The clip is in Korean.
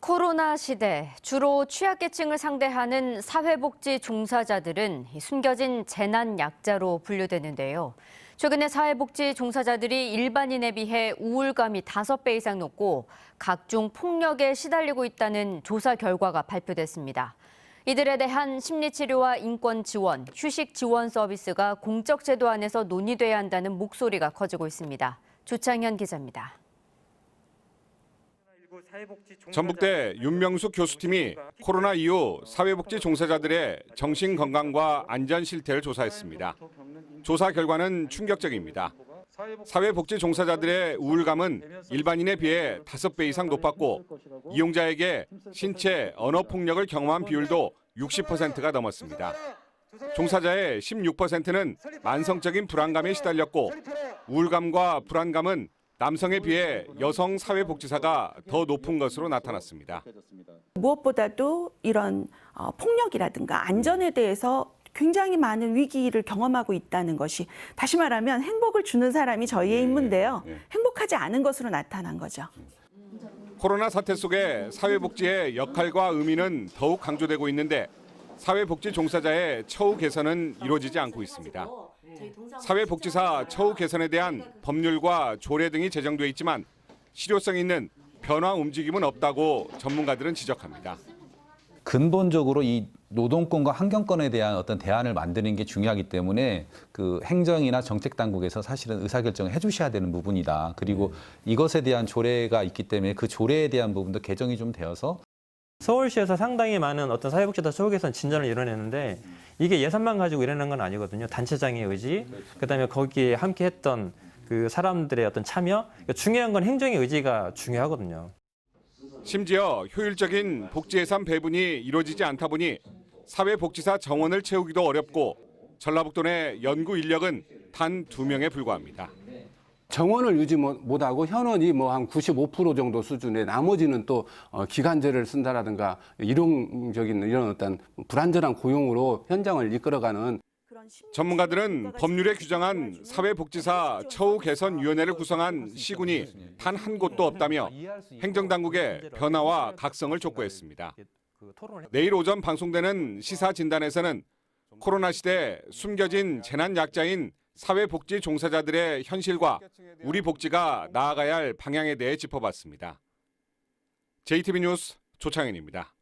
코로나 시대, 주로 취약계층을 상대하는 사회복지 종사자들은 숨겨진 재난약자로 분류되는데요. 최근에 사회복지 종사자들이 일반인에 비해 우울감이 5배 이상 높고 각종 폭력에 시달리고 있다는 조사 결과가 발표됐습니다. 이들에 대한 심리치료와 인권 지원, 휴식 지원 서비스가 공적 제도 안에서 논의돼야 한다는 목소리가 커지고 있습니다. 조창현 기자입니다. 전북대 윤명숙 교수팀이 코로나 이후 사회복지 종사자들의 정신건강과 안전 실태를 조사했습니다. 조사 결과는 충격적입니다. 사회복지 종사자들의 우울감은 일반인에 비해 5배 이상 높았고 이용자에게 신체, 언어 폭력을 경험한 비율도 60%가 넘었습니다. 종사자의 16%는 만성적인 불안감에 시달렸고 우울감과 불안감은 남성에 비해 여성 사회복지사가 더 높은 것으로 나타났습니다. 무엇보다도 이런 폭력이라든가 안전에 대해서 굉장히 많은 위기를 경험하고 있다는 것이, 다시 말하면 행복을 주는 사람이 저희의 임무인데요. 행복하지 않은 것으로 나타난 거죠. 코로나 사태 속에 사회복지의 역할과 의미는 더욱 강조되고 있는데 사회복지 종사자의 처우 개선은 이루어지지 않고 있습니다. 사회복지사 처우 개선에 대한 법률과 조례 등이 제정돼 있지만 실효성 있는 변화 움직임은 없다고 전문가들은 지적합니다. 근본적으로 이 노동권과 환경권에 대한 어떤 대안을 만드는 게 중요하기 때문에 그 행정이나 정책 당국에서 사실은 의사결정을 해주셔야 되는 부분이다. 그리고 이것에 대한 조례가 있기 때문에 그 조례에 대한 부분도 개정이 좀 되어서 서울시에서 상당히 많은 어떤 사회복지사 처우 개선 진전을 이뤄내는데 이게 예산만 가지고 이뤄낸 건 아니거든요. 단체장의 의지, 그다음에 거기에 함께 했던 그 사람들의 어떤 참여, 그러니까 중요한 건 행정의 의지가 중요하거든요. 심지어 효율적인 복지 예산 배분이 이루어지지 않다 보니 사회복지사 정원을 채우기도 어렵고 전라북도 내 연구 인력은 단 2명에 불과합니다. 정원을 유지 못하고 현원이 한 95% 정도 수준에 나머지는 또 기간제를 쓴다라든가 일용적인 이런 어떤 불안전한 고용으로 현장을 이끌어가는. 전문가들은 법률에 규정한 사회복지사 처우 개선위원회를 구성한 시군이 단 한 곳도 없다며 행정당국의 변화와 각성을 촉구했습니다. 내일 오전 방송되는 시사진단에서는 코로나 시대 숨겨진 재난약자인 사회복지 종사자들의 현실과 우리 복지가 나아가야 할 방향에 대해 짚어봤습니다. JTB 뉴스 조창현입니다.